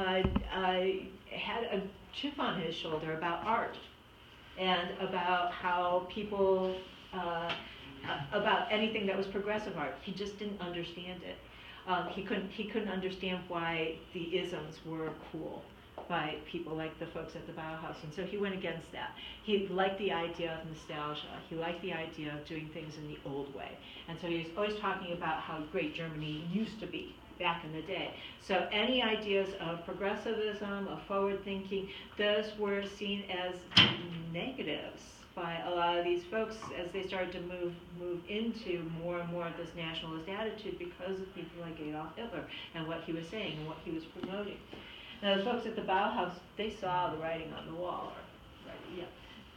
had a chip on his shoulder about art and about how people, about anything that was progressive art. He just didn't understand it. He couldn't understand why the isms were cool by people like the folks at the Bauhaus, and so he went against that. He liked the idea of nostalgia. He liked the idea of doing things in the old way, and so he was always talking about how great Germany used to be back in the day. So any ideas of progressivism, of forward thinking, those were seen as negatives by a lot of these folks as they started to move into more and more of this nationalist attitude because of people like Adolf Hitler and what he was saying and what he was promoting. Now the folks at the Bauhaus, they saw the writing on the wall, or yeah,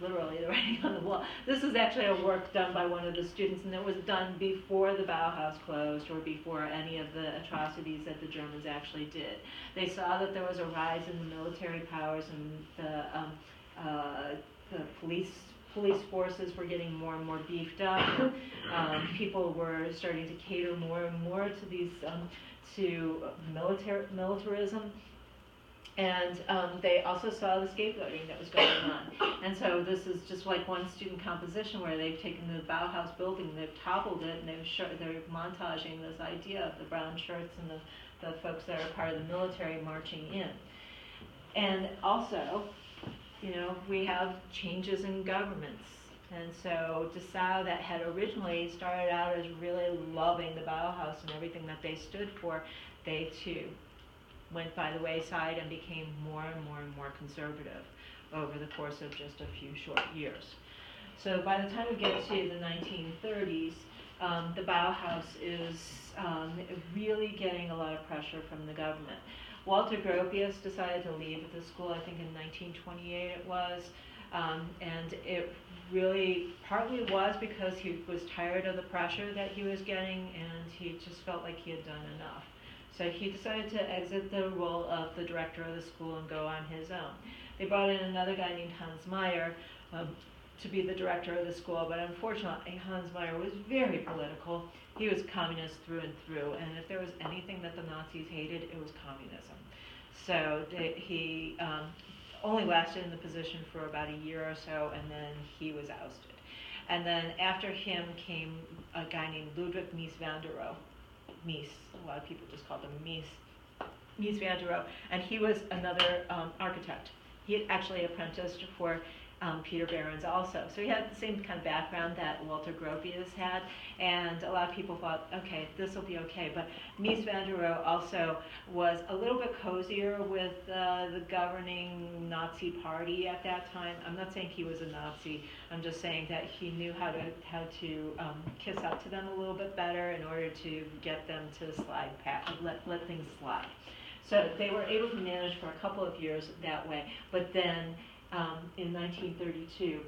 literally the writing on the wall. This is actually a work done by one of the students, and it was done before the Bauhaus closed or before any of the atrocities that the Germans actually did. They saw that there was a rise in the military powers, and the police forces were getting more and more beefed up. People were starting to cater more and more to these militarism. And they also saw the scapegoating that was going on. And so this is just like one student composition where they've taken the Bauhaus building, they've toppled it, and they're montaging this idea of the brown shirts and the folks that are part of the military marching in. And also, we have changes in governments. And so Dessau, that had originally started out as really loving the Bauhaus and everything that they stood for, they too went by the wayside and became more and more and more conservative over the course of just a few short years. So by the time we get to the 1930s, the Bauhaus is really getting a lot of pressure from the government. Walter Gropius decided to leave the school, I think in 1928 it was, and it really partly was because he was tired of the pressure that he was getting, and he just felt like he had done enough. So he decided to exit the role of the director of the school and go on his own. They brought in another guy named Hans Meyer to be the director of the school, but unfortunately Hans Meyer was very political. He was communist through and through, and if there was anything that the Nazis hated, it was communism. So he only lasted in the position for about a year or so, and then he was ousted. And then after him came a guy named Ludwig Mies van der Rohe. Mies, a lot of people just called him Mies van der Rohe, and he was another architect. He had actually apprenticed for Peter Behrens also. So he had the same kind of background that Walter Gropius had, and a lot of people thought, okay, this will be okay. But Mies van der Rohe also was a little bit cozier with the governing Nazi party at that time. I'm not saying he was a Nazi. I'm just saying that he knew how to kiss up to them a little bit better in order to get them to slide past, let things slide. So they were able to manage for a couple of years that way, but then in 1932,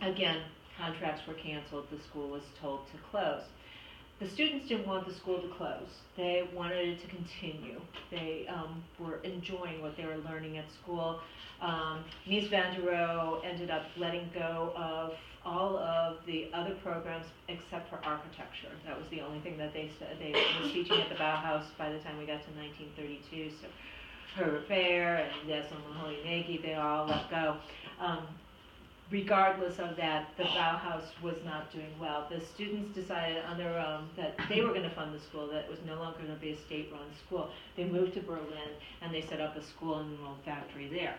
again, contracts were canceled. The school was told to close. The students didn't want the school to close. They wanted it to continue. They were enjoying what they were learning at school. Mies van der Rohe ended up letting go of all of the other programs except for architecture. That was the only thing that they said they were teaching at the Bauhaus by the time we got to 1932. So Herbert Bayer and Desmond Mahoney-Nagy, they all let go. Regardless of that, the Bauhaus was not doing well. The students decided on their own that they were going to fund the school, that it was no longer going to be a state-run school. They moved to Berlin, and they set up a school and an old factory there.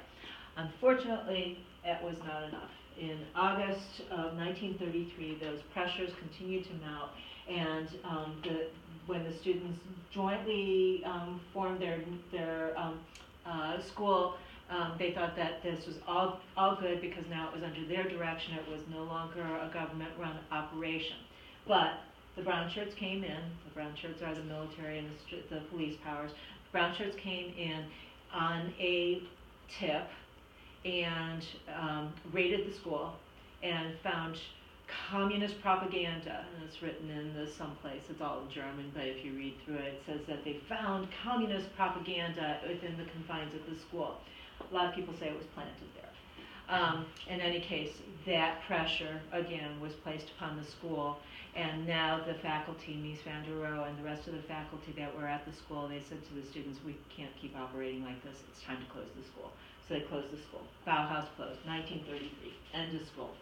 Unfortunately, it was not enough. In August of 1933, those pressures continued to mount, and when the students jointly formed their school, they thought that this was all good because now it was under their direction. It was no longer a government-run operation. But the brown shirts came in. The brown shirts are the military and the police powers. The brown shirts came in on a tip and raided the school and found communist propaganda, and it's written in this someplace, it's all in German, but if you read through it, it says that they found communist propaganda within the confines of the school. A lot of people say it was planted there. In any case, that pressure, again, was placed upon the school, and now the faculty, Mies van der Rohe and the rest of the faculty that were at the school, they said to the students, we can't keep operating like this, it's time to close the school. So they closed the school. Bauhaus closed, 1933, end of school.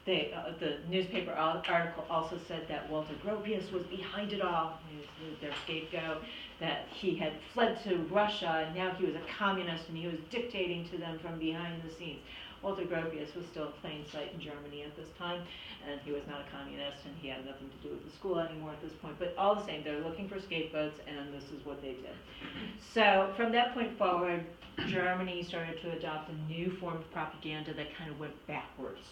The newspaper article also said that Walter Gropius was behind it all. He was their scapegoat, that he had fled to Russia and now he was a communist and he was dictating to them from behind the scenes. Walter Gropius was still in plain sight in Germany at this time, and he was not a communist and he had nothing to do with the school anymore at this point. But all the same, they're looking for scapegoats, and this is what they did. So from that point forward, Germany started to adopt a new form of propaganda that kind of went backwards.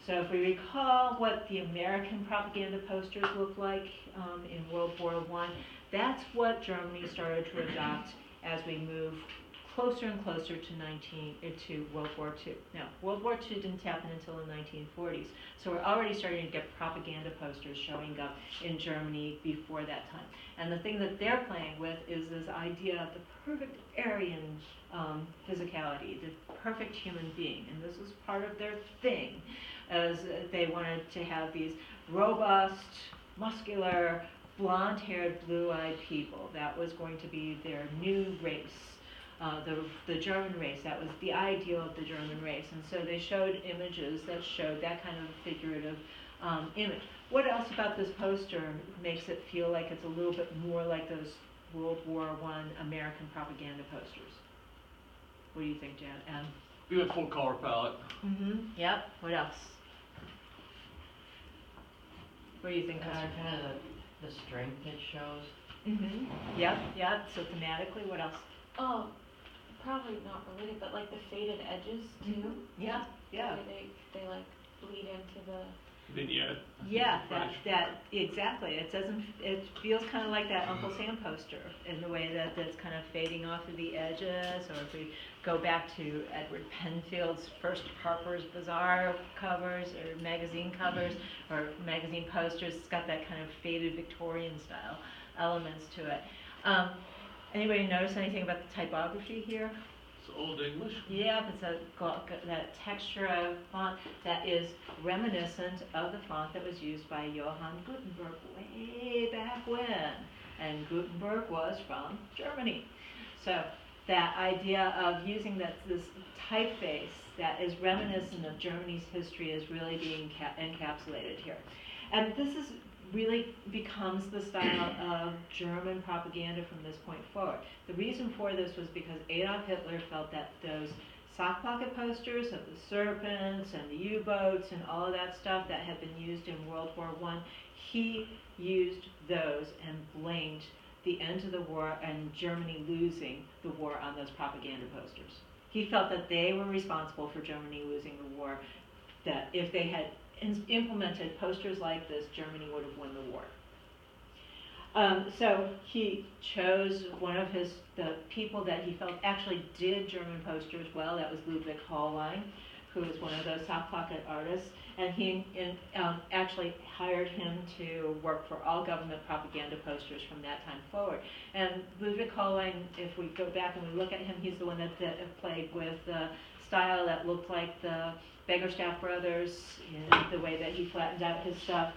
So if we recall what the American propaganda posters looked like in World War I, that's what Germany started to adopt as we move closer and closer to World War II. Now, World War II didn't happen until the 1940s, so we're already starting to get propaganda posters showing up in Germany before that time. And the thing that they're playing with is this idea of the perfect Aryan physicality, the perfect human being, and this is part of their thing, as they wanted to have these robust, muscular, blonde-haired, blue-eyed people. That was going to be their new race. The German race, that was the ideal of the German race. And so they showed images that showed that kind of figurative image. What else about this poster makes it feel like it's a little bit more like those World War I American propaganda posters? What do you think, Jan? We have full color palette. Yep. What else? What do you think? Kind of the strength it shows. Yep. So thematically, what else? Probably not related, but like the faded edges too. Yeah. They like bleed into the Vignette. Yeah, that exactly. It feels kind of like that Uncle Sam poster in the way that it's kind of fading off of the edges. Or if we go back to Edward Penfield's first Harper's Bazaar covers or magazine covers or magazine posters, it's got that kind of faded Victorian style elements to it. Anybody notice anything about the typography here? It's Old English. Yeah, it's that texture of font that is reminiscent of the font that was used by Johann Gutenberg way back when. And Gutenberg was from Germany. So that idea of using this typeface that is reminiscent of Germany's history is really being encapsulated here. And this is really becomes the style of German propaganda from this point forward. The reason for this was because Adolf Hitler felt that those sock pocket posters of the serpents and the U-boats and all of that stuff that had been used in World War I, he used those and blamed the end of the war and Germany losing the war on those propaganda posters. He felt that they were responsible for Germany losing the war, that if they had implemented posters like this, Germany would have won the war. So he chose one of the people that he felt actually did German posters well. That was Ludwig Hohllein, who was one of those sock pocket artists, and he actually hired him to work for all government propaganda posters from that time forward. And Ludwig Hohllein, if we go back and we look at him, he's the one that played with the style that looked like the Beggerstaff brothers, the way that he flattened out his stuff.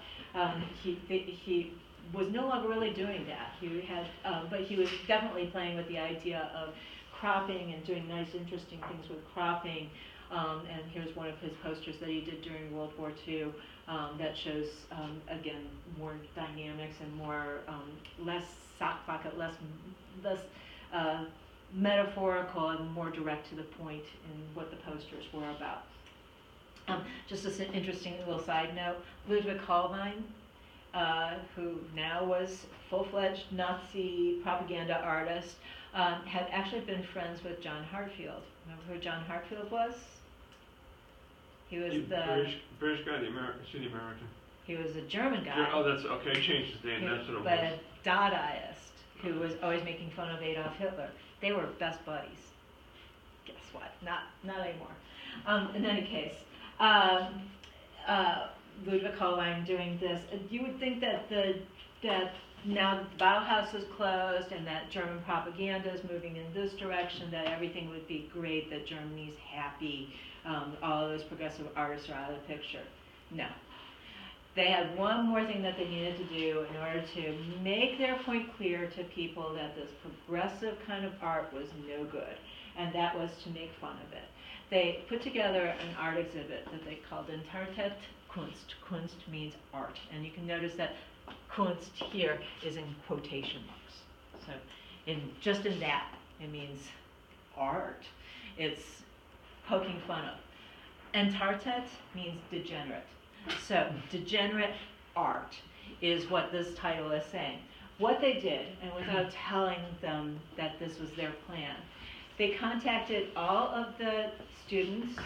He was no longer really doing that. He had, but he was definitely playing with the idea of cropping and doing nice, interesting things with cropping. And here's one of his posters that he did during World War II that shows, again, more dynamics and more less sock pocket, less metaphorical and more direct to the point in what the posters were about. Just as an interesting little side note, Ludwig Hohllein, who now was full-fledged Nazi propaganda artist, had actually been friends with John Hartfield. Remember who John Hartfield was? He was British guy, the American. He was a German guy. Oh, that's okay. I changed his name. That's what it was. But a Dadaist who was always making fun of Adolf Hitler. They were best buddies. Guess what? Not anymore. In any case. Ludwig Hohllein doing this. You would think that now that the Bauhaus is closed and that German propaganda is moving in this direction, that everything would be great, that Germany's happy, all of those progressive artists are out of the picture. No. They had one more thing that they needed to do in order to make their point clear to people that this progressive kind of art was no good, and that was to make fun of it. They put together an art exhibit that they called Entartet Kunst. Kunst means art, and you can notice that Kunst here is in quotation marks. So just in that, it means art. It's poking fun of. Entartet means degenerate. So degenerate art is what this title is saying. What they did, and without telling them that this was their plan, they contacted all of the students,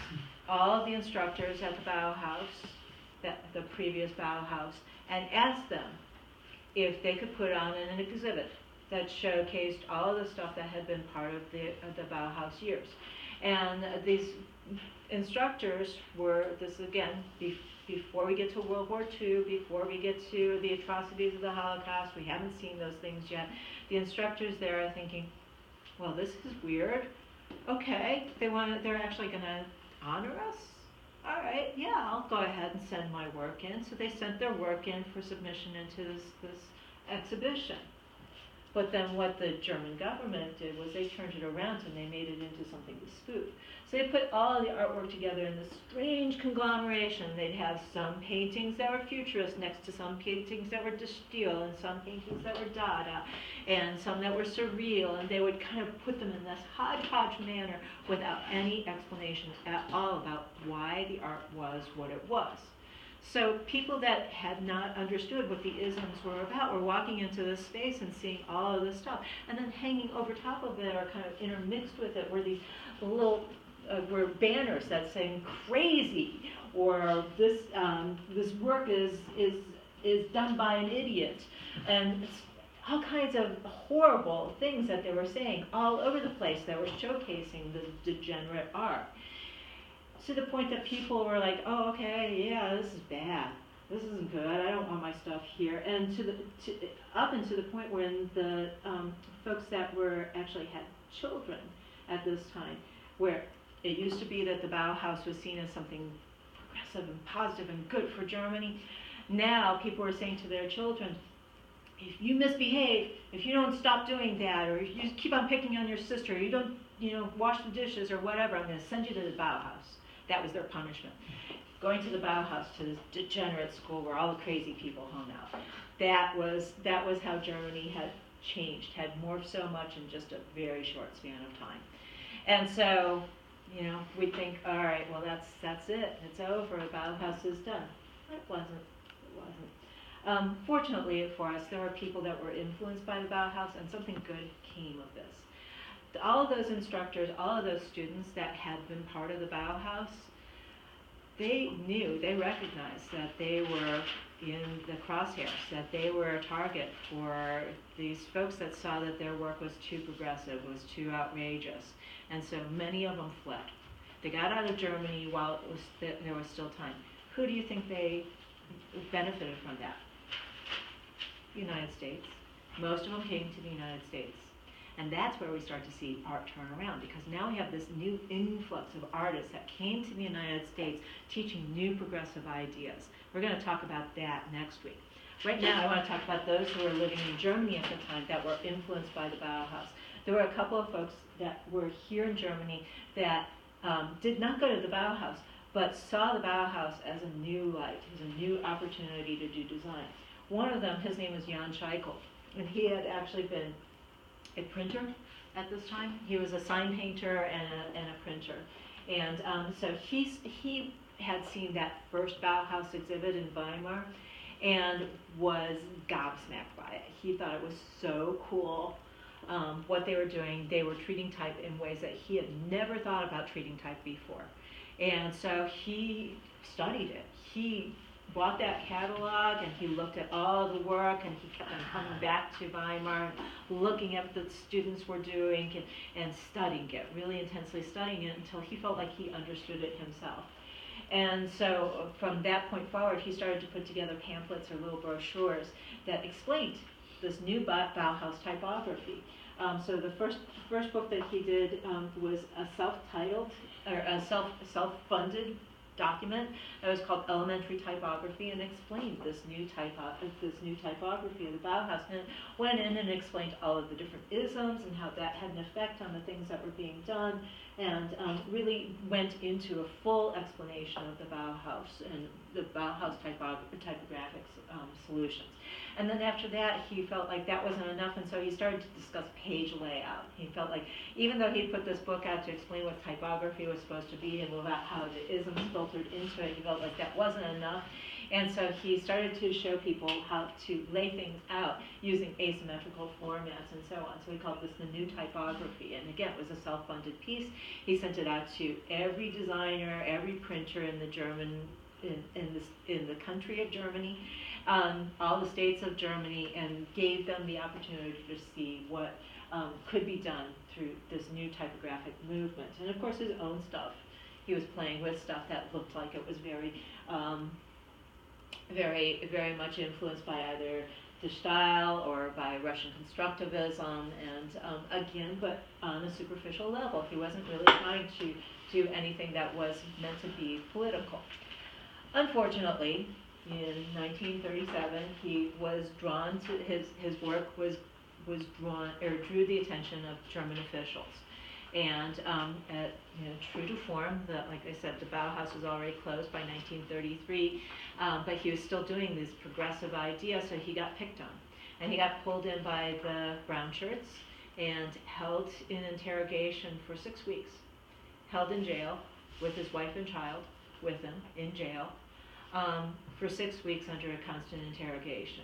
all of the instructors at the Bauhaus, the previous Bauhaus, and asked them if they could put on an exhibit that showcased all of the stuff that had been part of the Bauhaus years. And these instructors were, this again, before we get to World War II, before we get to the atrocities of the Holocaust, we haven't seen those things yet. The instructors there are thinking, well, this is weird. Okay, they're actually going to honor us? All right, yeah, I'll go ahead and send my work in. So they sent their work in for submission into this exhibition. But then what the German government did was they turned it around and they made it into something to spoof. So they put all the artwork together in this strange conglomeration. They'd have some paintings that were futurist next to some paintings that were de Stijl, and some paintings that were Dada, and some that were surreal, and they would kind of put them in this hodgepodge manner without any explanations at all about why the art was what it was. So people that had not understood what the isms were about were walking into this space and seeing all of this stuff. And then hanging over top of it, or kind of intermixed with it, were these little were banners that saying "crazy" or this work is done by an idiot, and all kinds of horrible things that they were saying all over the place that were showcasing the degenerate art. To the point that people were like, oh, okay, yeah, this is bad. This isn't good. I don't want my stuff here. And up and to the point when the folks that were actually had children at this time, where it used to be that the Bauhaus was seen as something progressive and positive and good for Germany. Now people were saying to their children, if you misbehave, if you don't stop doing that, or if you keep on picking on your sister, or you don't, wash the dishes or whatever, I'm going to send you to the Bauhaus. That was their punishment. Going to the Bauhaus, to this degenerate school where all the crazy people hung out. That was how Germany had changed, had morphed so much in just a very short span of time. And so, we think, all right, well, that's it. It's over. The Bauhaus is done. It wasn't. Fortunately for us, there were people that were influenced by the Bauhaus, and something good came of this. All of those instructors, all of those students that had been part of the Bauhaus, they recognized that they were in the crosshairs, that they were a target for these folks that saw that their work was too progressive, was too outrageous. And so many of them fled. They got out of Germany while there was still time. Who do you think they benefited from that? The United States. Most of them came to the United States. And that's where we start to see art turn around, because now we have this new influx of artists that came to the United States teaching new progressive ideas. We're going to talk about that next week. Right now I want to talk about those who were living in Germany at the time that were influenced by the Bauhaus. There were a couple of folks that were here in Germany that did not go to the Bauhaus, but saw the Bauhaus as a new light, as a new opportunity to do design. One of them, his name was Jan Scheikel, and he had actually been a printer at this time. He was a sign painter and a printer. And so he had seen that first Bauhaus exhibit in Weimar and was gobsmacked by it. He thought it was so cool what they were doing. They were treating type in ways that he had never thought about treating type before. And so he studied it. He bought that catalog and he looked at all the work, and he kept on coming back to Weimar, looking at what the students were doing and studying it, really intensely studying it until he felt like he understood it himself. And so from that point forward, he started to put together pamphlets or little brochures that explained this new Bauhaus typography. So the first book that he did was a self-titled or a self-funded document that was called Elementary Typography, and explained this new typography of the Bauhaus, and went in and explained all of the different isms and how that had an effect on the things that were being done, and really went into a full explanation of the Bauhaus and the Bauhaus typographic solutions. And then after that, he felt like that wasn't enough, and so he started to discuss page layout. He felt like, even though he put this book out to explain what typography was supposed to be and about how the isms filtered into it, he felt like that wasn't enough. And so he started to show people how to lay things out using asymmetrical formats and so on. So he called this the new typography. And again, it was a self-funded piece. He sent it out to every designer, every printer in the country of Germany, all the states of Germany, and gave them the opportunity to see what could be done through this new typographic movement. And of course, his own stuff. He was playing with stuff that looked like it was very much influenced by either the style or by Russian constructivism, and again, but on a superficial level. He wasn't really trying to do anything that was meant to be political. Unfortunately, in 1937, he was drawn to his work was drawn or drew the attention of German officials. And true to form, like I said, the Bauhaus was already closed by 1933, but he was still doing these progressive ideas, so he got picked on. And he got pulled in by the brown shirts and held in interrogation for 6 weeks, held in jail with his wife and child with him in jail for 6 weeks under a constant interrogation.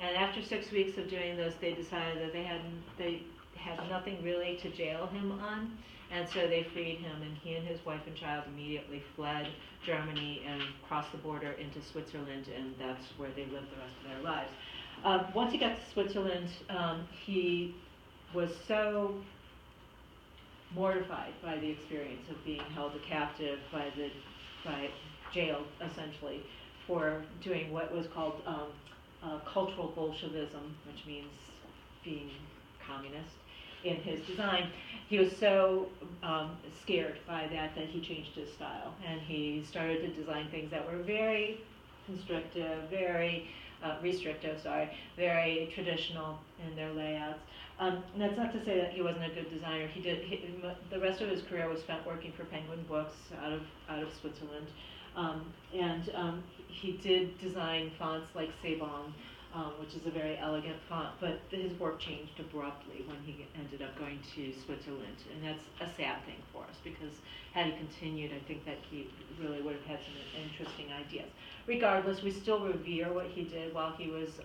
And after 6 weeks of doing this, they decided that they had nothing really to jail him on, and so they freed him, and he and his wife and child immediately fled Germany and crossed the border into Switzerland, and that's where they lived the rest of their lives. Once he got to Switzerland, he was so mortified by the experience of being held a captive by jail, essentially, for doing what was called cultural Bolshevism, which means being communist in his design. He was so scared by that he changed his style, and he started to design things that were very restrictive, very traditional in their layouts. And that's not to say that he wasn't a good designer. The rest of his career was spent working for Penguin Books out of Switzerland, and he did design fonts like Sebon, which is a very elegant font, but his work changed abruptly when he ended up going to Switzerland, and that's a sad thing for us, because had he continued, I think that he really would have had some interesting ideas. Regardless, we still revere what he did while he was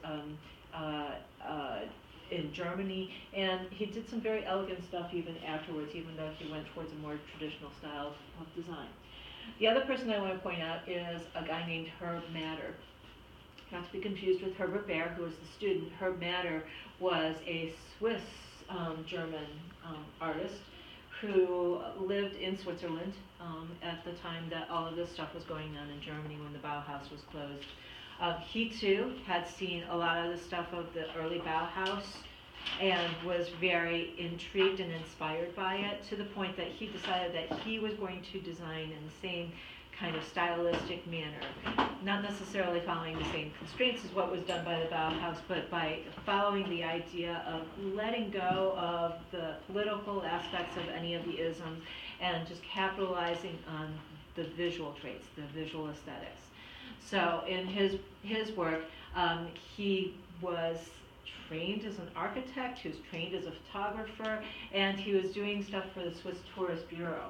in Germany, and he did some very elegant stuff even afterwards, even though he went towards a more traditional style of design. The other person I want to point out is a guy named Herb Matter. Not to be confused with Herbert Baer, who was the student. Herb Matter was a Swiss-German artist who lived in Switzerland at the time that all of this stuff was going on in Germany when the Bauhaus was closed. He too had seen a lot of the stuff of the early Bauhaus and was very intrigued and inspired by it, to the point that he decided that he was going to design in the same kind of stylistic manner, not necessarily following the same constraints as what was done by the Bauhaus, but by following the idea of letting go of the political aspects of any of the isms and just capitalizing on the visual traits, the visual aesthetics. So in his work, he was trained as an architect, he was trained as a photographer, and he was doing stuff for the Swiss Tourist Bureau.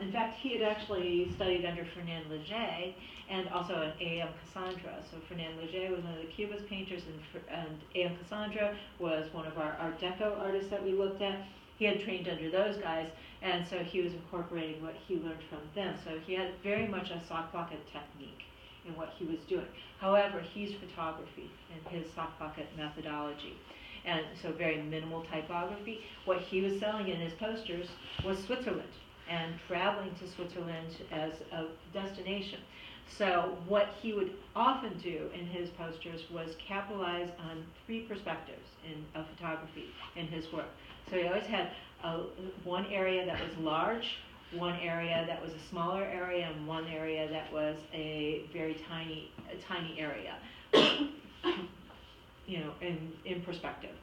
In fact, he had actually studied under Fernand Léger and also A.M. Cassandra. So Fernand Léger was one of the Cubist painters, and A.M. Cassandra was one of our Art Deco artists that we looked at. He had trained under those guys, and so he was incorporating what he learned from them. So he had very much a sock pocket technique in what he was doing. However, he's photography and his sock pocket methodology. And so very minimal typography. What he was selling in his posters was Switzerland, and traveling to Switzerland as a destination. So what he would often do in his posters was capitalize on three perspectives of photography in his work. So he always had one area that was large, one area that was a smaller area, and one area that was a very tiny area, in perspective.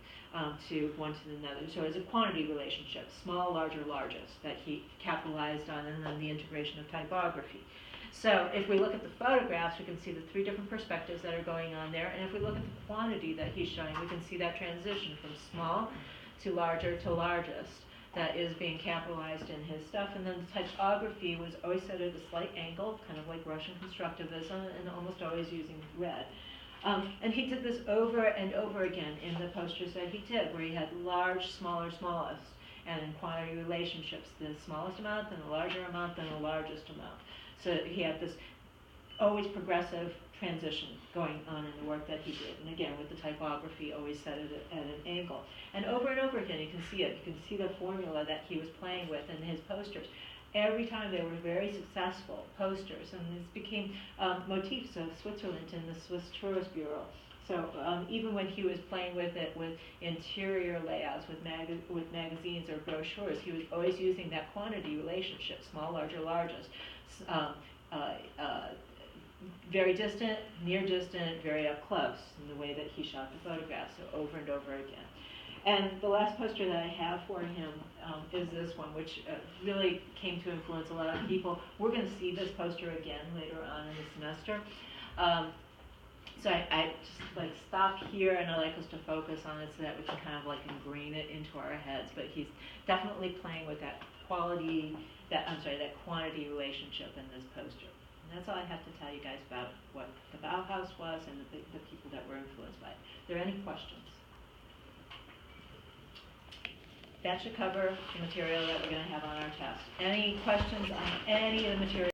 To one to another. So it's a quantity relationship, small, larger, largest, that he capitalized on, and then the integration of typography. So if we look at the photographs, we can see the three different perspectives that are going on there, and if we look at the quantity that he's showing, we can see that transition from small to larger to largest that is being capitalized in his stuff. And then the typography was always set at a slight angle, kind of like Russian constructivism, and almost always using red. And he did this over and over again in the posters that he did, where he had large, smaller, smallest, and in quantity relationships, the smallest amount, then the larger amount, then the largest amount. So he had this always progressive transition going on in the work that he did. And again, with the typography always set at an angle. And over again, you can see it. You can see the formula that he was playing with in his posters. Every time they were very successful posters, and this became motifs of Switzerland in the Swiss Tourist Bureau. So even when he was playing with it with interior layouts, with magazines or brochures, he was always using that quantity relationship, small, larger, largest, very distant, near distant, very up close, in the way that he shot the photographs, so over and over again. And the last poster that I have for him is this one, which really came to influence a lot of people. We're going to see this poster again later on in the semester. So I just stop here, and I like us to focus on it so that we can kind of ingrain it into our heads. But he's definitely playing with that that quantity relationship in this poster. And that's all I have to tell you guys about what the Bauhaus was and the people that were influenced by it. Are there any questions? That should cover the material that we're going to have on our test. Any questions on any of the material?